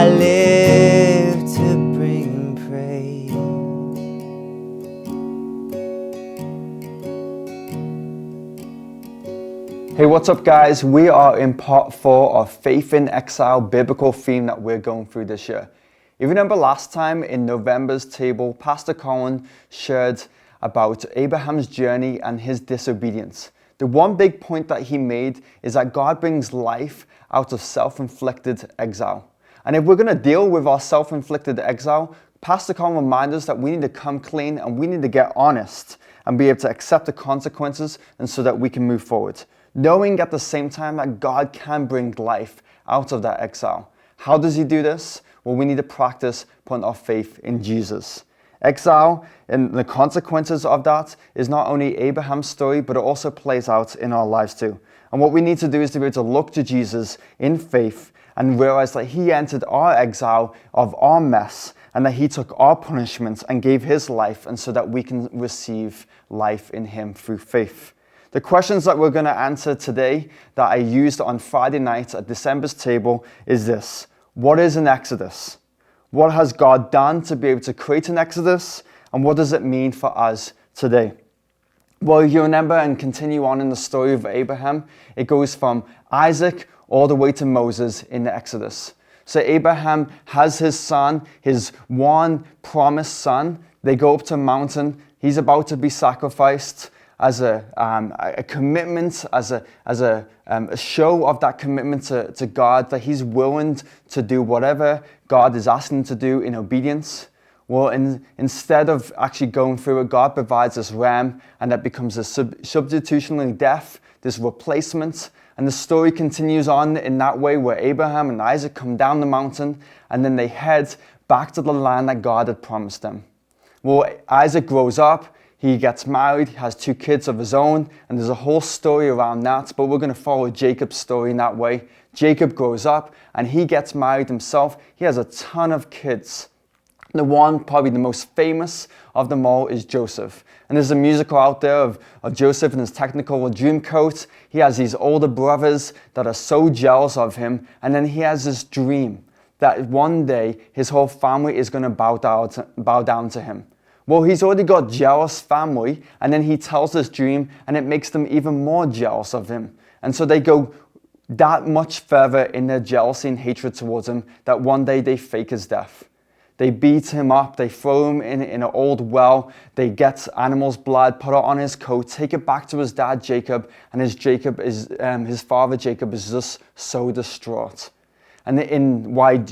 I live to bring praise. Hey, what's up guys? We are in part 4 of Faith in Exile biblical theme that we're going through this year. If you remember last time in November's table, Pastor Colin shared about Abraham's journey and his disobedience. The one big point that he made is that God brings life out of self-inflicted exile. And if we're going to deal with our self-inflicted exile, Pastor Colin reminded us that we need to come clean and we need to get honest and be able to accept the consequences and so that we can move forward. Knowing at the same time that God can bring life out of that exile. How does he do this? Well, we need to practice putting our faith in Jesus. Exile and the consequences of that is not only Abraham's story, but it also plays out in our lives too. And what we need to do is to be able to look to Jesus in faith and realize that he entered our exile of our mess and that he took our punishments and gave his life, and so that we can receive life in him through faith. The questions that we're going to answer today that I used on Friday night at December's table is this. What is an exodus? What has God done to be able to create an exodus? And what does it mean for us today? Well, you remember and continue on in the story of Abraham, it goes from Isaac all the way to Moses in the Exodus. So Abraham has his son, his one promised son. They go up to a mountain. He's about to be sacrificed as a commitment, as a show of that commitment to God, that he's willing to do whatever God is asking him to do in obedience. Well, instead of actually going through it, God provides this ram, and that becomes a substitutionary death, this replacement. And the story continues on in that way, where Abraham and Isaac come down the mountain, and then they head back to the land that God had promised them. Well, Isaac grows up. He gets married, he has 2 kids of his own, and there's a whole story around that, but we're going to follow Jacob's story in that way. Jacob grows up, and he gets married himself. He has a ton of kids. The one, probably the most famous of them all, is Joseph. And there's a musical out there of Joseph in his technical dream coat. He has these older brothers that are so jealous of him, and then he has this dream that one day his whole family is going to bow down to him. Well, he's already got jealous family, and then he tells this dream, and it makes them even more jealous of him. And so they go that much further in their jealousy and hatred towards him that one day they fake his death. They beat him up, they throw him in an old well, they get animal's blood, put it on his coat, take it back to his dad Jacob, and his father Jacob is just so distraught. And why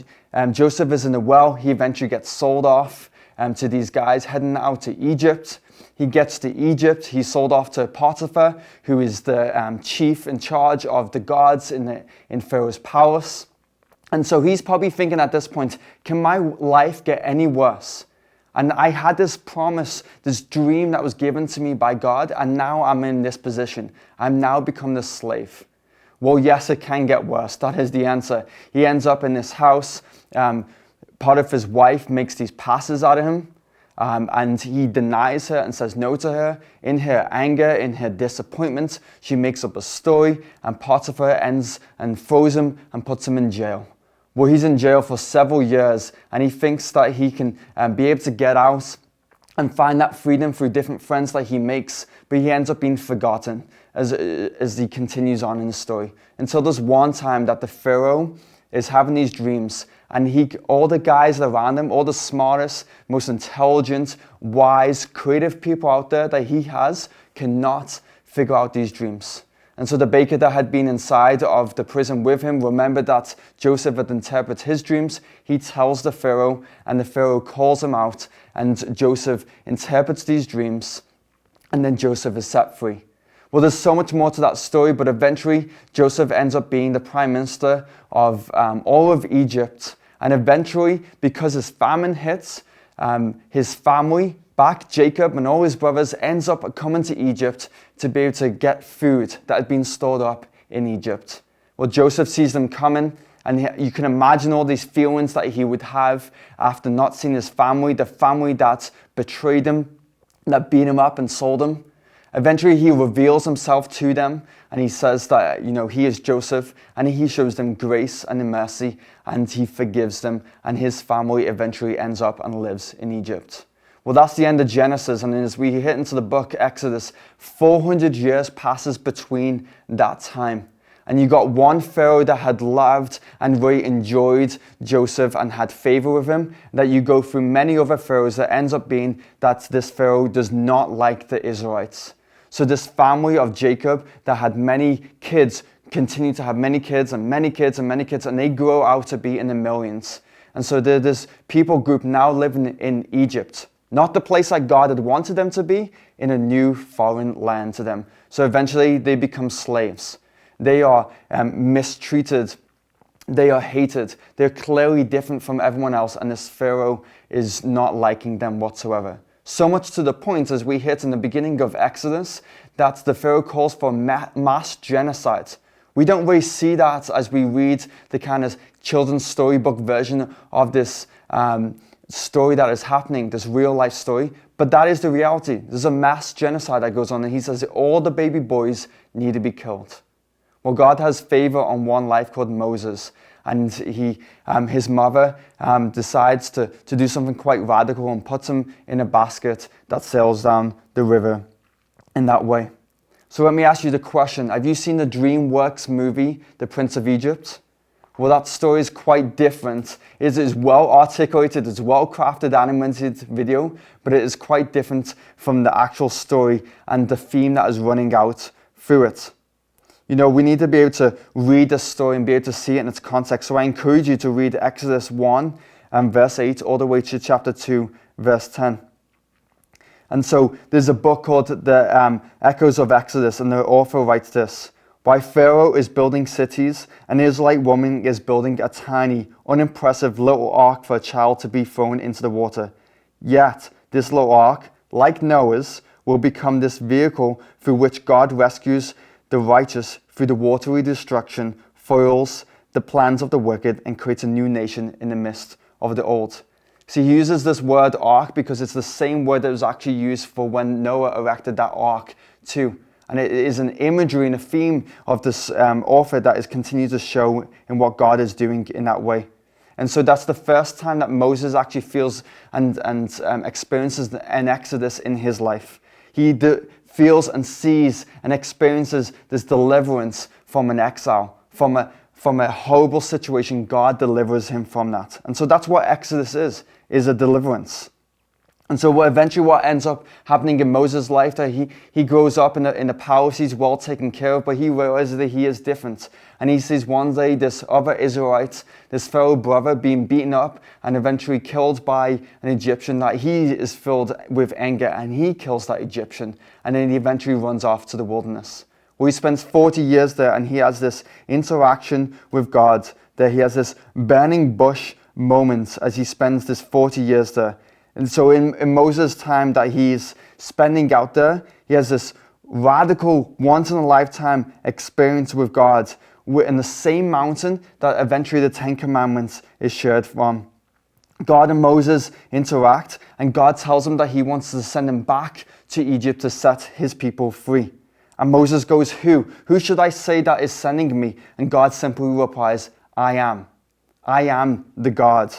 Joseph is in the well, he eventually gets sold off to these guys heading out to Egypt. He gets to Egypt. He's sold off to Potiphar, who is the chief in charge of the guards in Pharaoh's palace. And so he's probably thinking at this point, can my life get any worse? And I had this promise, this dream that was given to me by God, and now I'm in this position. I'm now become this slave. Well, yes, it can get worse. That is the answer. He ends up in this house. Potiphar's wife makes these passes at him, and he denies her and says no to her. In her anger, in her disappointment, she makes up a story, and Potiphar ends and throws him and puts him in jail. Well, he's in jail for several years, and he thinks that he can be able to get out and find that freedom through different friends that he makes, but he ends up being forgotten as he continues on in the story. Until there's one time that the Pharaoh is having these dreams, and all the guys around him, all the smartest, most intelligent, wise, creative people out there that he has cannot figure out these dreams. And so the baker that had been inside of the prison with him remembered that Joseph had interpreted his dreams. He tells the Pharaoh, and the Pharaoh calls him out, and Joseph interprets these dreams, and then Joseph is set free. Well, there's so much more to that story, but eventually Joseph ends up being the prime minister of all of Egypt. And eventually, because his famine hits, his family, Jacob and all his brothers, ends up coming to Egypt to be able to get food that had been stored up in Egypt. Well, Joseph sees them coming, and you can imagine all these feelings that he would have after not seeing his family, the family that betrayed him, that beat him up and sold him. Eventually, he reveals himself to them, and he says that, he is Joseph, and he shows them grace and mercy, and he forgives them, and his family eventually ends up and lives in Egypt. Well, that's the end of Genesis, and as we hit into the book Exodus, 400 years passes between that time. And you got one Pharaoh that had loved and really enjoyed Joseph and had favor with him, that you go through many other Pharaohs that ends up being that this Pharaoh does not like the Israelites. So this family of Jacob that had many kids continue to have many kids and many kids and many kids, and they grow out to be in the millions. And so there's this people group now living in Egypt, not the place that God had wanted them to be, in a new foreign land to them. So eventually they become slaves. They are mistreated. They are hated. They're clearly different from everyone else, and this Pharaoh is not liking them whatsoever. So much to the point, as we hit in the beginning of Exodus, that the Pharaoh calls for mass genocide. We don't really see that as we read the kind of children's storybook version of this story that is happening, this real life story. But that is the reality. There's a mass genocide that goes on, and he says all the baby boys need to be killed. Well, God has favor on one life called Moses, and his mother decides to do something quite radical and puts him in a basket that sails down the river in that way. So let me ask you the question, have you seen the DreamWorks movie, The Prince of Egypt? Well, that story is quite different. It is well articulated, it's well crafted animated video, but it is quite different from the actual story and the theme that is running out through it. We need to be able to read the story and be able to see it in its context. So I encourage you to read Exodus 1 verse 8 all the way to chapter 2 verse 10. And so there's a book called The Echoes of Exodus, and the author writes this: "Why Pharaoh is building cities, an Israelite woman is building a tiny, unimpressive little ark for a child to be thrown into the water. Yet this little ark, like Noah's, will become this vehicle through which God rescues the righteous through the watery destruction, foils the plans of the wicked, and creates a new nation in the midst of the old." So he uses this word ark because it's the same word that was actually used for when Noah erected that ark too. And it is an imagery and a theme of this author that is continued to show in what God is doing in that way. And so that's the first time that Moses actually feels and experiences an exodus in his life. He feels and sees and experiences this deliverance from an exile, from a horrible situation. God delivers him from that. And so that's what Exodus is a deliverance. And so eventually what ends up happening in Moses' life, that he grows up in the palace, he's well taken care of, but he realizes that he is different. And he sees one day this other Israelite, this Pharaoh brother, being beaten up and eventually killed by an Egyptian, that he is filled with anger and he kills that Egyptian. And then he eventually runs off to the wilderness. Well, he spends 40 years there, and he has this interaction with God, that he has this burning bush moment as he spends this 40 years there. And so in Moses' time that he's spending out there, he has this radical, once-in-a-lifetime experience with God in the same mountain that eventually the Ten Commandments is shared from. God and Moses interact, and God tells him that he wants to send him back to Egypt to set his people free. And Moses goes, "Who? Who should I say that is sending me?" And God simply replies, "I am. I am the God."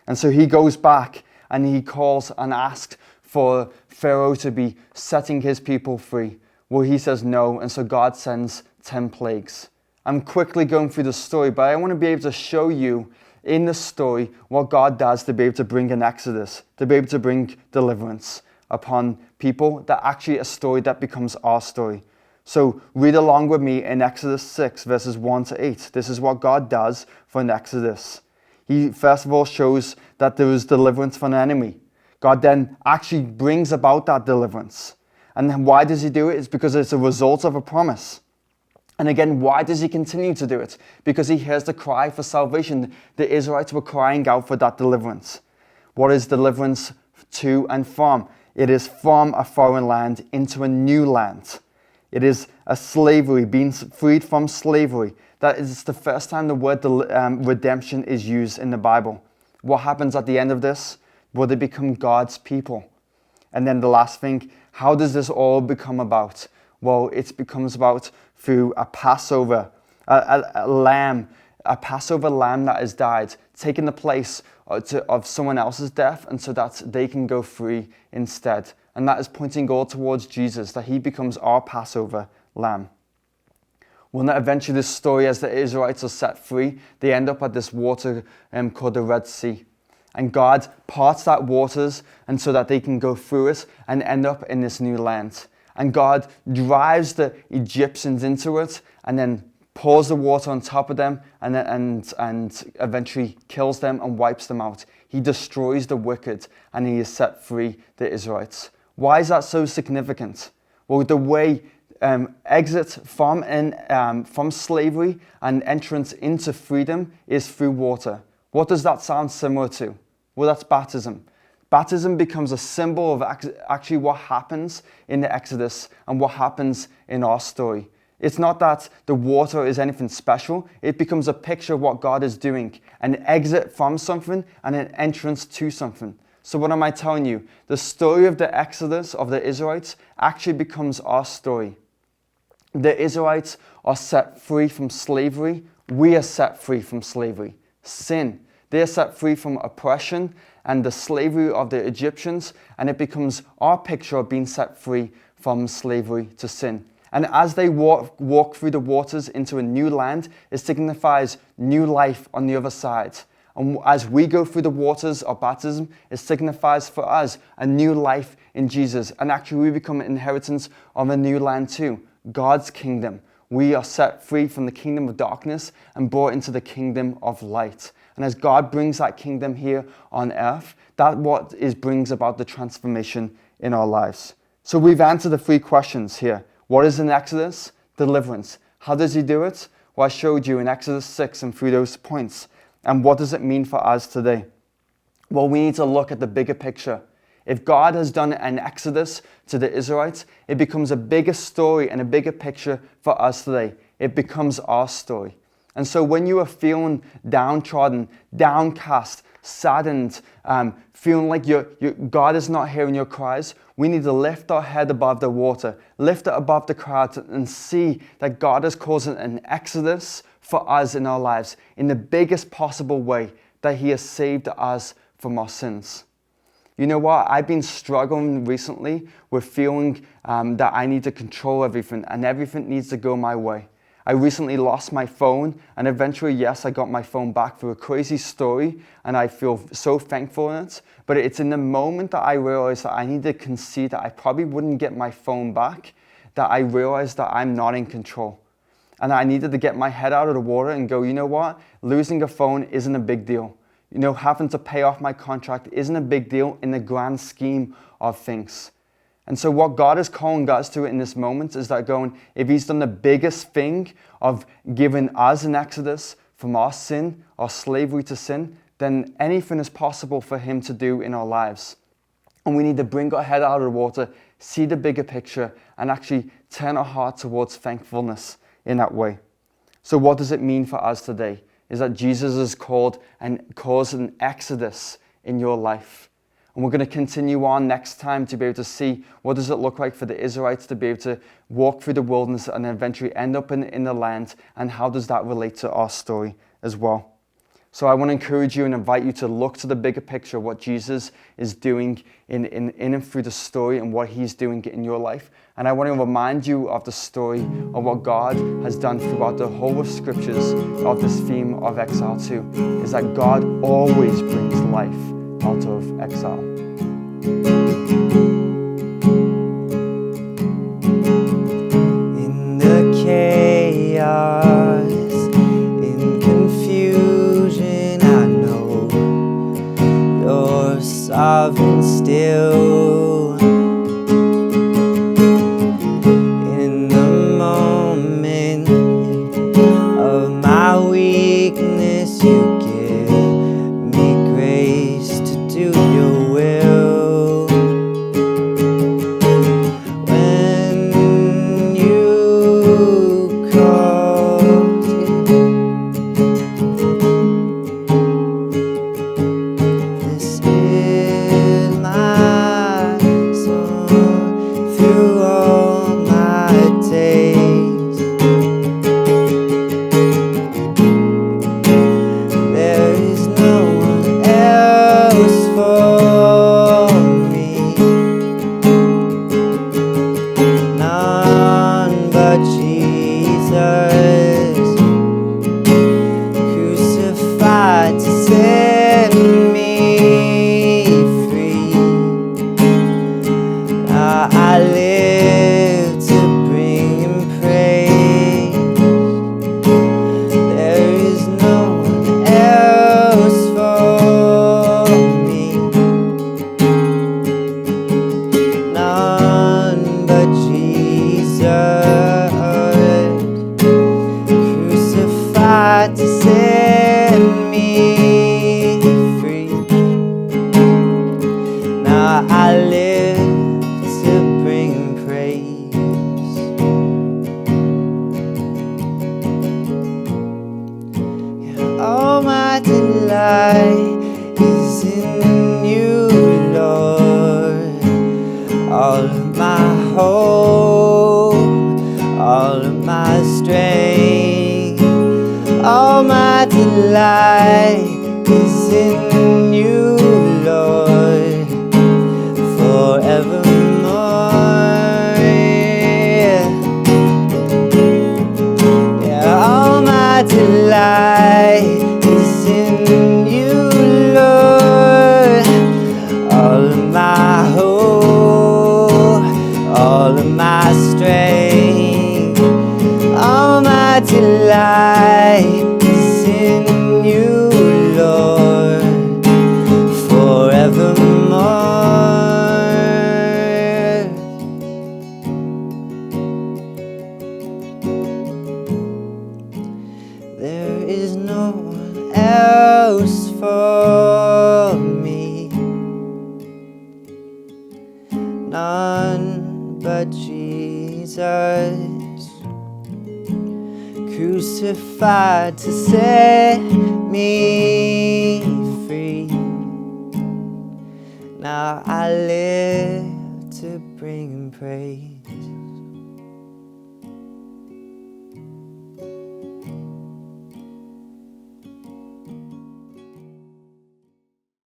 And so he goes back, and he calls and asks for Pharaoh to be setting his people free. Well, he says no, and so God sends 10 plagues. I'm quickly going through the story, but I want to be able to show you in the story what God does to be able to bring an exodus, to be able to bring deliverance upon people, that actually a story that becomes our story. So read along with me in Exodus 6, verses 1 to 8. This is what God does for an exodus. He first of all shows that there is deliverance from an enemy. God then actually brings about that deliverance. And then why does he do it? It's because it's a result of a promise. And again, why does he continue to do it? Because he hears the cry for salvation. The Israelites were crying out for that deliverance. What is deliverance to and from? It is from a foreign land into a new land. It is a slavery, being freed from slavery. That is the first time the word redemption is used in the Bible. What happens at the end of this? Well, they become God's people. And then the last thing, how does this all become about? Well, it becomes about through a Passover, a Passover lamb that has died, taking the place of someone else's death, and so that they can go free instead. And that is pointing all towards Jesus, that he becomes our Passover lamb. Well, now eventually this story, as the Israelites are set free, they end up at this water called the Red Sea. And God parts that waters and so that they can go through it and end up in this new land. And God drives the Egyptians into it and then pours the water on top of them and eventually kills them and wipes them out. He destroys the wicked and he has set free the Israelites. Why is that so significant? Well, the way exit from slavery and entrance into freedom is through water. What does that sound similar to? Well, that's baptism. Baptism becomes a symbol of actually what happens in the Exodus and what happens in our story. It's not that the water is anything special. It becomes a picture of what God is doing, an exit from something and an entrance to something. So what am I telling you? The story of the Exodus of the Israelites actually becomes our story. The Israelites are set free from slavery. We are set free from slavery. Sin. They are set free from oppression and the slavery of the Egyptians, and it becomes our picture of being set free from slavery to sin. And as they walk through the waters into a new land, it signifies new life on the other side. And as we go through the waters of baptism, it signifies for us a new life in Jesus. And actually we become an inheritance of a new land too, God's kingdom. We are set free from the kingdom of darkness and brought into the kingdom of light. And as God brings that kingdom here on earth, brings about the transformation in our lives. So we've answered the 3 questions here. What is an Exodus? Deliverance. How does he do it? Well, I showed you in Exodus 6 and through those points. And what does it mean for us today? Well, we need to look at the bigger picture. If God has done an Exodus to the Israelites, it becomes a bigger story and a bigger picture for us today. It becomes our story. And so when you are feeling downtrodden, downcast, saddened, feeling like God is not hearing your cries, we need to lift our head above the water, lift it above the crowd, and see that God is causing an exodus for us in our lives in the biggest possible way, that he has saved us from our sins. You know what? I've been struggling recently with feeling that I need to control everything and everything needs to go my way. I recently lost my phone, and eventually, yes, I got my phone back through a crazy story, and I feel so thankful in it. But it's in the moment that I realized that I need to concede that I probably wouldn't get my phone back, that I realized that I'm not in control. And I needed to get my head out of the water and go, you know what? Losing a phone isn't a big deal. You know, having to pay off my contract isn't a big deal in the grand scheme of things. And so what God is calling us to in this moment is that going, if he's done the biggest thing of giving us an exodus from our sin, our slavery to sin, then anything is possible for him to do in our lives. And we need to bring our head out of the water, see the bigger picture, and actually turn our heart towards thankfulness in that way. So what does it mean for us today? Is that Jesus has called and caused an exodus in your life. And we're going to continue on next time to be able to see what does it look like for the Israelites to be able to walk through the wilderness and eventually end up in the land, and how does that relate to our story as well. So I want to encourage you and invite you to look to the bigger picture, what Jesus is doing in and through the story and what he's doing in your life. And I want to remind you of the story of what God has done throughout the whole of scriptures of this theme of exile too, is that God always brings life out of exile. In the chaos, in confusion, I know you're sovereign still. In the moment of my weakness, you give me grace to do your will. When you called, this is my is in you, Lord. All of my hope, all of my strength, all my delight is in you, Lord, forevermore. Yeah, all my delight is in you, Lord. All of my hope, all of my strength, all my delight is in you, Lord, forevermore. There is no one else for me, none but Jesus, crucified to set me free. Now I live to bring Him praise.